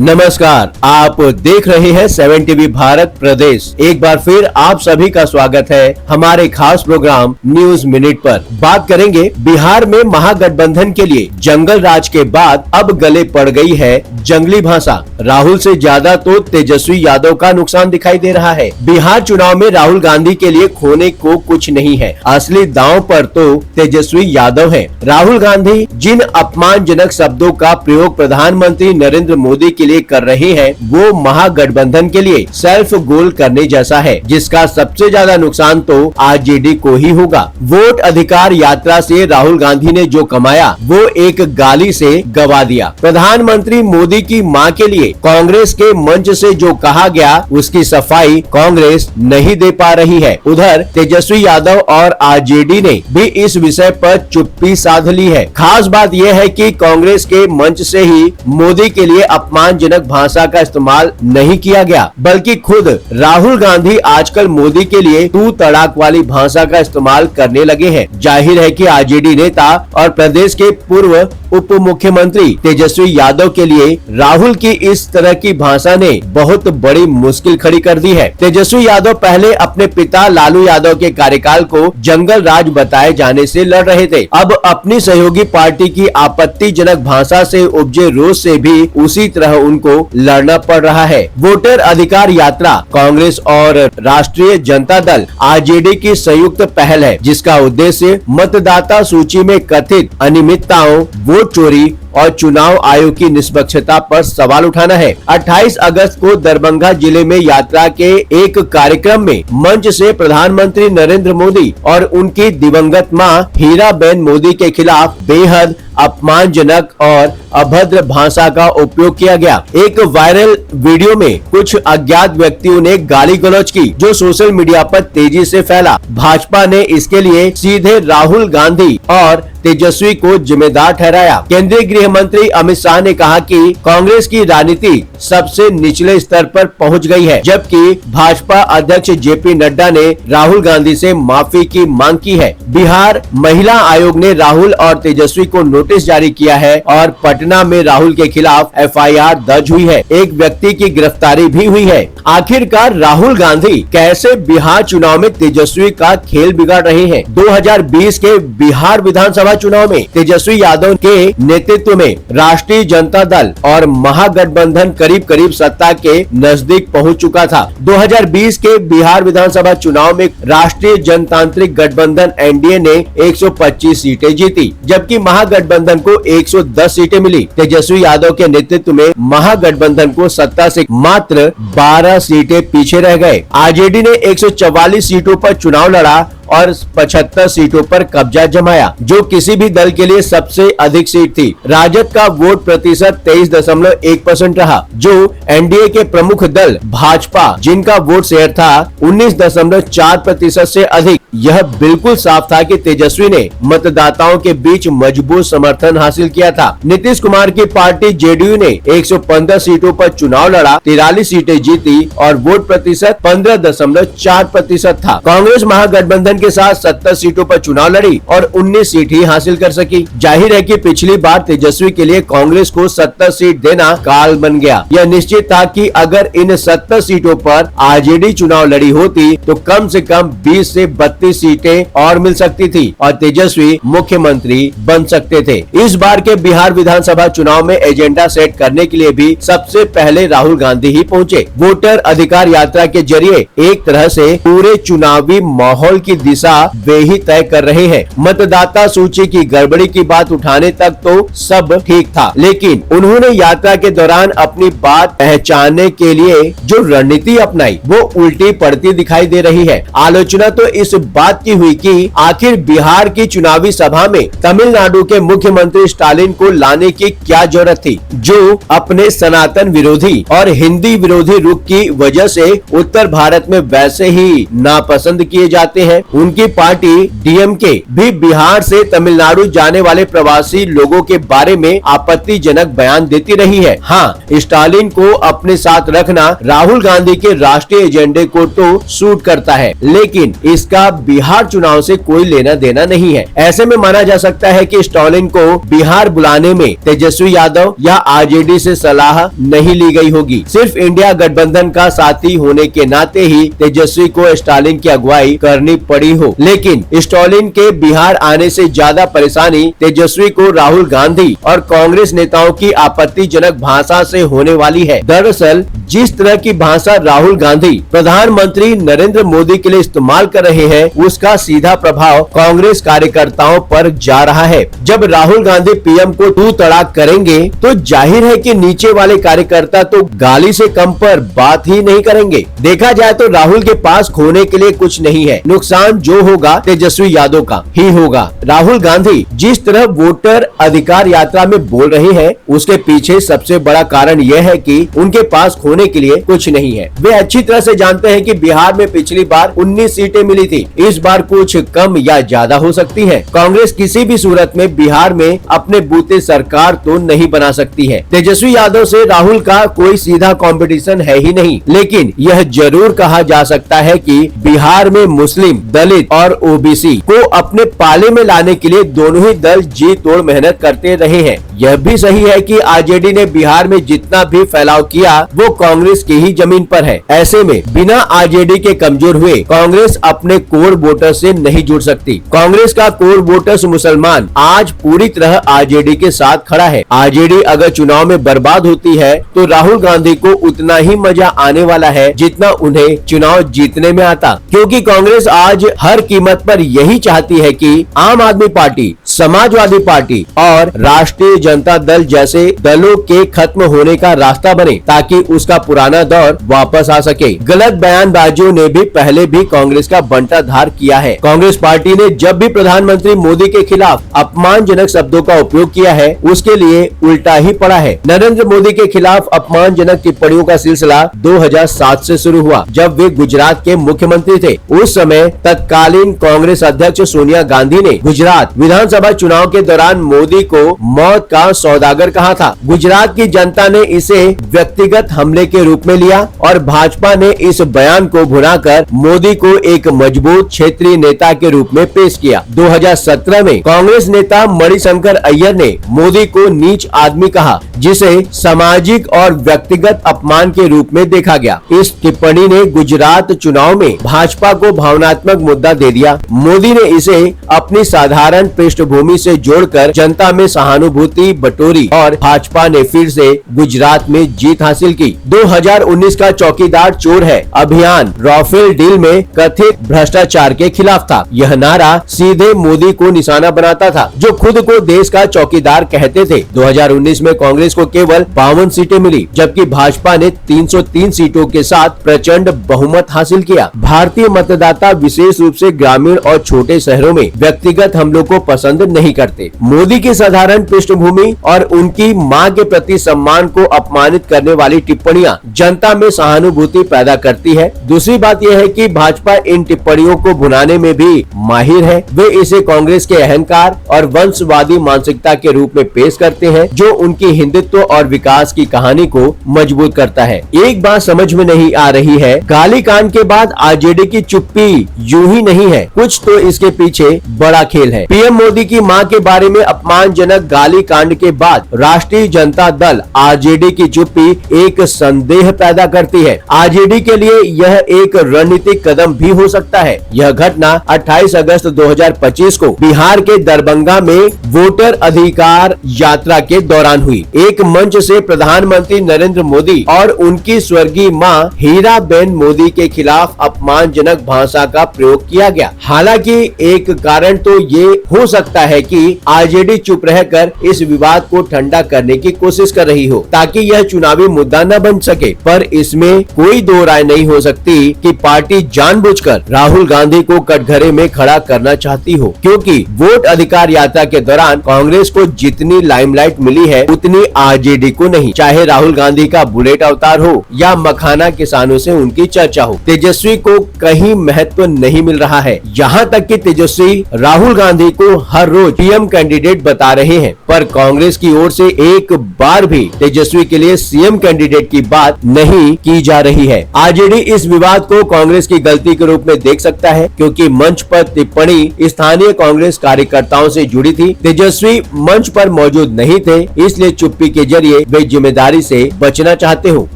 नमस्कार, आप देख रहे हैं 7 टीवी भारत प्रदेश। एक बार फिर आप सभी का स्वागत है हमारे खास प्रोग्राम न्यूज मिनट पर। बात करेंगे बिहार में महागठबंधन के लिए जंगल राज के बाद अब गले पड़ गई है जंगली भाषा। राहुल से ज्यादा तो तेजस्वी यादव का नुकसान दिखाई दे रहा है। बिहार चुनाव में राहुल गांधी के लिए खोने को कुछ नहीं है, असली दांव पर तो तेजस्वी यादव है। राहुल गांधी जिन अपमानजनक शब्दों का प्रयोग प्रधानमंत्री नरेंद्र मोदी के लिए कर रहे हैं, वो महागठबंधन के लिए सेल्फ गोल करने जैसा है, जिसका सबसे ज्यादा नुकसान तो आरजेडी को ही होगा। वोट अधिकार यात्रा से राहुल गांधी ने जो कमाया वो एक गाली से गवा दिया। प्रधानमंत्री मोदी की मां के लिए कांग्रेस के मंच से जो कहा गया उसकी सफाई कांग्रेस नहीं दे पा रही है। उधर तेजस्वी यादव और आरजेडी ने भी इस विषय पर चुप्पी साध ली है। खास बात यह है कि कांग्रेस के मंच से ही मोदी के लिए अपमानजनक भाषा का इस्तेमाल नहीं किया गया, बल्कि खुद राहुल गांधी आजकल मोदी के लिए तू तड़ाक वाली भाषा का इस्तेमाल करने लगे हैं। जाहिर है कि आरजेडी नेता और प्रदेश के पूर्व उप मुख्यमंत्री तेजस्वी यादव के लिए राहुल की इस तरह की भाषा ने बहुत बड़ी मुश्किल खड़ी कर दी है। तेजस्वी यादव पहले अपने पिता लालू यादव के कार्यकाल को जंगल राज बताए जाने से लड़ रहे थे। अब अपनी सहयोगी पार्टी की आपत्तिजनक भाषा से उपजे रोष से भी उसी तरह उनको लड़ना पड़ रहा है। वोटर अधिकार यात्रा कांग्रेस और राष्ट्रीय जनता दल आरजेडी की संयुक्त पहल है, जिसका उद्देश्य मतदाता सूची में कथित अनियमितताओं, वोट चोरी और चुनाव आयोग की निष्पक्षता पर सवाल उठाना है। 28 अगस्त को दरभंगा जिले में यात्रा के एक कार्यक्रम में मंच से प्रधानमंत्री नरेंद्र मोदी और उनकी दिवंगत मां हीराबेन मोदी के खिलाफ बेहद अपमानजनक और अभद्र भाषा का उपयोग किया गया। एक वायरल वीडियो में कुछ अज्ञात व्यक्तियों ने गाली गलौज की, जो सोशल मीडिया पर तेजी से फैला। भाजपा ने इसके लिए सीधे राहुल गांधी और तेजस्वी को जिम्मेदार ठहराया। केंद्रीय गृह मंत्री अमित शाह ने कहा कि कांग्रेस की राजनीति सबसे निचले स्तर पर पहुंच गई है, जबकि भाजपा अध्यक्ष जेपी नड्डा ने राहुल गांधी से माफी की मांग की है। बिहार महिला आयोग ने राहुल और तेजस्वी को नोटिस जारी किया है और पटना में राहुल के खिलाफ एफआईआर दर्ज हुई है। एक व्यक्ति की गिरफ्तारी भी हुई है। आखिरकार राहुल गांधी कैसे बिहार चुनाव में तेजस्वी का खेल बिगाड़ रहे हैं? 2020 के बिहार विधानसभा चुनाव में तेजस्वी यादव के नेतृत्व में राष्ट्रीय जनता दल और महागठबंधन करीब करीब सत्ता के नजदीक पहुंच चुका था। 2020 के बिहार विधानसभा चुनाव में राष्ट्रीय जनतांत्रिक गठबंधन एनडीए ने 125 सीटें जीती, जबकि महागठबंधन को 110 सीटें मिली। तेजस्वी यादव के नेतृत्व में महागठबंधन को सत्ता से मात्र 12 सीटें पीछे रह गए। आरजेडी ने 144 सीटों पर चुनाव लड़ा और 75 सीटों पर कब्जा जमाया, जो किसी भी दल के लिए सबसे अधिक सीट थी। राजद का वोट प्रतिशत 23.1% रहा, जो एनडीए के प्रमुख दल भाजपा, जिनका वोट शेयर था 19.4% से अधिक। यह बिल्कुल साफ था कि तेजस्वी ने मतदाताओं के बीच मजबूत समर्थन हासिल किया था। नीतीश कुमार की पार्टी जेडीयू ने 115 सीटों पर चुनाव लड़ा, 43 सीटें जीती और वोट प्रतिशत 15.4% था। कांग्रेस महागठबंधन के साथ 70 सीटों पर चुनाव लड़ी और 19 सीट ही हासिल कर सकी। जाहिर है कि पिछली बार तेजस्वी के लिए कांग्रेस को 70 सीट देना काल बन गया। यह निश्चित था कि अगर इन 70 सीटों पर आरजेडी चुनाव लड़ी होती तो कम से कम 20 से 32 सीटें और मिल सकती थी और तेजस्वी मुख्यमंत्री बन सकते थे। इस बार के बिहार विधानसभा चुनाव में एजेंडा सेट करने के लिए भी सबसे पहले राहुल गांधी ही पहुंचे। वोटर अधिकार यात्रा के जरिए एक तरह से पूरे चुनावी माहौल की दिशा वे ही तय कर रहे हैं। मतदाता सूची की गड़बड़ी की बात उठाने तक तो सब ठीक था, लेकिन उन्होंने यात्रा के दौरान अपनी बात पहचानने के लिए जो रणनीति अपनाई वो उल्टी पड़ती दिखाई दे रही है। आलोचना तो इस बात की हुई कि आखिर बिहार की चुनावी सभा में तमिलनाडु के मुख्यमंत्री स्टालिन को लाने की क्या जरूरत थी, जो अपने सनातन विरोधी और हिंदी विरोधी रुख की वजह से उत्तर भारत में वैसे ही नापसंद किए जाते हैं। उनकी पार्टी डीएमके भी बिहार से तमिलनाडु जाने वाले प्रवासी लोगों के बारे में आपत्तिजनक बयान देती रही है। हाँ, स्टालिन को अपने साथ रखना राहुल गांधी के राष्ट्रीय एजेंडे को तो सूट करता है, लेकिन इसका बिहार चुनाव से कोई लेना देना नहीं है। ऐसे में माना जा सकता है कि स्टालिन को बिहार बुलाने में तेजस्वी यादव या आरजेडी से सलाह नहीं ली गई होगी। सिर्फ इंडिया गठबंधन का साथी होने के नाते ही तेजस्वी को स्टालिन की अगुवाई करनी पड़ी हो। लेकिन स्टालिन के बिहार आने से ज्यादा परेशानी तेजस्वी को राहुल गांधी और कांग्रेस नेताओं की आपत्तिजनक भाषा से होने वाली है। दरअसल जिस तरह की भाषा राहुल गांधी प्रधानमंत्री नरेंद्र मोदी के लिए इस्तेमाल कर रहे हैं, उसका सीधा प्रभाव कांग्रेस कार्यकर्ताओं पर जा रहा है। जब राहुल गांधी पीएम को तू तड़ाक करेंगे तो जाहिर है कि नीचे वाले कार्यकर्ता तो गाली से कम पर बात ही नहीं करेंगे। देखा जाए तो राहुल के पास खोने के लिए कुछ नहीं है। नुकसान जो होगा तेजस्वी यादव का ही होगा। राहुल गांधी जिस तरह वोटर अधिकार यात्रा में बोल रहे हैं, उसके पीछे सबसे बड़ा कारण यह है कि उनके पास खोने के लिए कुछ नहीं है। वे अच्छी तरह से जानते हैं कि बिहार में पिछली बार 19 सीटें मिली थी, इस बार कुछ कम या ज्यादा हो सकती है। कांग्रेस किसी भी सूरत में बिहार में अपने बूते सरकार तो नहीं बना सकती है। तेजस्वी यादव से राहुल का कोई सीधा कंपटीशन है ही नहीं। लेकिन यह जरूर कहा जा सकता है कि बिहार में मुस्लिम, दलित और ओबीसी को अपने पाले में लाने के लिए दोनों ही दल जी तोड़ मेहनत करते रहे हैं। यह भी सही है कि आरजेडी ने बिहार में जितना भी फैलाव किया वो कांग्रेस की ही जमीन पर है। ऐसे में बिना आरजेडी के कमजोर हुए कांग्रेस अपने कोर वोटर से नहीं जुड़ सकती। कांग्रेस का कोर वोटर्स मुसलमान आज पूरी तरह आरजेडी के साथ खड़ा है। आरजेडी अगर चुनाव में बर्बाद होती है तो राहुल गांधी को उतना ही मजा आने वाला है जितना उन्हें चुनाव जीतने में आता, क्योंकि कांग्रेस आज हर कीमत पर यही चाहती है कि आम आदमी पार्टी, समाजवादी पार्टी और राष्ट्रीय जनता दल जैसे दलों के खत्म होने का रास्ता बने, ताकि उसका पुराना दौर वापस आ सके। गलत बयानबाजियों ने भी पहले भी कांग्रेस का बंटाधार किया है। कांग्रेस पार्टी ने जब भी प्रधानमंत्री मोदी के खिलाफ अपमानजनक शब्दों का उपयोग किया है, उसके लिए उल्टा ही पड़ा है। नरेंद्र मोदी के खिलाफ अपमानजनक टिप्पणियों का सिलसिला 2007 से शुरू हुआ, जब वे गुजरात के मुख्यमंत्री थे। उस समय तत्कालीन कांग्रेस अध्यक्ष सोनिया गांधी ने गुजरात विधानसभा चुनाव के दौरान मोदी को मौत का सौदागर कहा था। गुजरात की जनता ने इसे व्यक्तिगत हमले के रूप में लिया और भाजपा ने इस बयान को भुनाकर मोदी को एक मजबूत क्षेत्रीय नेता के रूप में पेश किया। 2017 में कांग्रेस नेता मणिशंकर अय्यर ने मोदी को नीच आदमी कहा, जिसे सामाजिक और व्यक्तिगत अपमान के रूप में देखा गया। इस टिप्पणी ने गुजरात चुनाव में भाजपा को भावनात्मक मुद्दा दे दिया। मोदी ने इसे अपनी साधारण पृष्ठभूमि से जोड़कर जनता में सहानुभूति बटोरी और भाजपा ने फिर से गुजरात में जीत हासिल की। 2019 का चौकीदार चोर है अभियान राफेल डील में कथित भ्रष्टाचार के खिलाफ था। यह नारा सीधे मोदी को निशाना बनाता था, जो खुद को देश का चौकीदार कहते थे। 2019 में कांग्रेस को केवल 52 सीटें मिली, जबकि भाजपा ने 303 सीटों के साथ प्रचंड बहुमत हासिल किया। भारतीय मतदाता विशेष रूप से ग्रामीण और छोटे शहरों में व्यक्तिगत हमलों को पसंद नहीं करते। मोदी की साधारण पृष्ठभूमि और उनकी मां के प्रति सम्मान को अपमानित करने वाली टिप्पणियां जनता में सहानुभूति पैदा करती है। दूसरी बात यह है कि भाजपा इन टिप्पणियों को भुनाने में भी माहिर है। वे इसे कांग्रेस के अहंकार और वंशवादी मानसिकता के रूप में पेश करते हैं, जो उनकी हिंदुत्व और विकास की कहानी को मजबूत करता है। एक बात समझ में नहीं आ रही है, गाली कांड के बाद आरजेडी की चुप्पी यूं ही नहीं है, कुछ तो इसके पीछे बड़ा खेल है। पीएम मोदी की मां के बारे में अपमानजनक गाली कांड के बाद राष्ट्रीय जनता दल आरजेडी की चुप्पी एक संदेह पैदा करती है। आरजेडी के लिए यह एक रणनीतिक कदम भी हो सकता है। यह घटना 28 अगस्त 2025 को बिहार के दरभंगा में वोटर अधिकार यात्रा के दौरान हुई। एक मंच से प्रधानमंत्री नरेंद्र मोदी और उनकी स्वर्गीय मां हीराबेन मोदी के खिलाफ अपमानजनक भाषा का प्रयोग किया गया। हालांकि एक कारण तो ये हो सकता है कि आरजेडी चुप रहकर इस विवाद को ठंडा करने की कोशिश कर रही हो, ताकि यह चुनावी मुद्दा न बन सके। पर इसमें कोई दो राय नहीं हो सकती कि पार्टी जानबूझकर राहुल गांधी को कटघरे में खड़ा करना चाहती हो, क्योंकि वोट अधिकार यात्रा के दौरान कांग्रेस को जितनी लाइमलाइट मिली है उतनी आरजेडी को नहीं। चाहे राहुल गांधी का बुलेट अवतार हो या मखाना किसानों से उनकी चर्चा हो, तेजस्वी को कहीं महत्व नहीं मिल रहा है। यहाँ तक कि तेजस्वी राहुल गांधी को हर रोज पीएम कैंडिडेट बता रहे हैं, पर कांग्रेस की ओर से एक बार भी तेजस्वी के लिए सीएम कैंडिडेट की बात नहीं की जा रही है। आरजेडी इस विवाद को कांग्रेस की गलती के रूप में देख सकता है, क्योंकि मंच पर टिप्पणी स्थानीय कांग्रेस कार्यकर्ताओं से जुड़ी थी। तेजस्वी मंच पर मौजूद नहीं थे, इसलिए चुप्पी के जरिए वे जिम्मेदारी से बचना चाहते हो।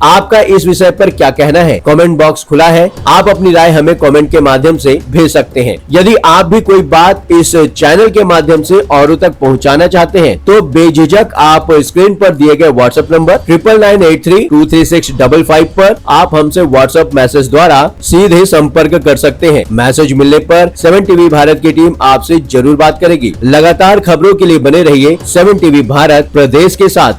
आपका इस विषय पर क्या कहना है? कमेंट बॉक्स खुला है, आप अपनी राय हमें कमेंट के माध्यम से भेज सकते हैं। यदि आप भी कोई बात इस चैनल के माध्यम से औरों तक पहुंचाना चाहते हैं तो बेझिझक आप स्क्रीन पर दिए गए व्हाट्सएप नंबर 9998323655 पर आप हमसे व्हाट्सएप मैसेज द्वारा सीधे संपर्क कर सकते हैं। मैसेज मिलने पर 7 टीवी भारत की टीम आपसे जरूर बात करेगी। लगातार खबरों के लिए बने रहिए 7 टीवी भारत प्रदेश के साथ।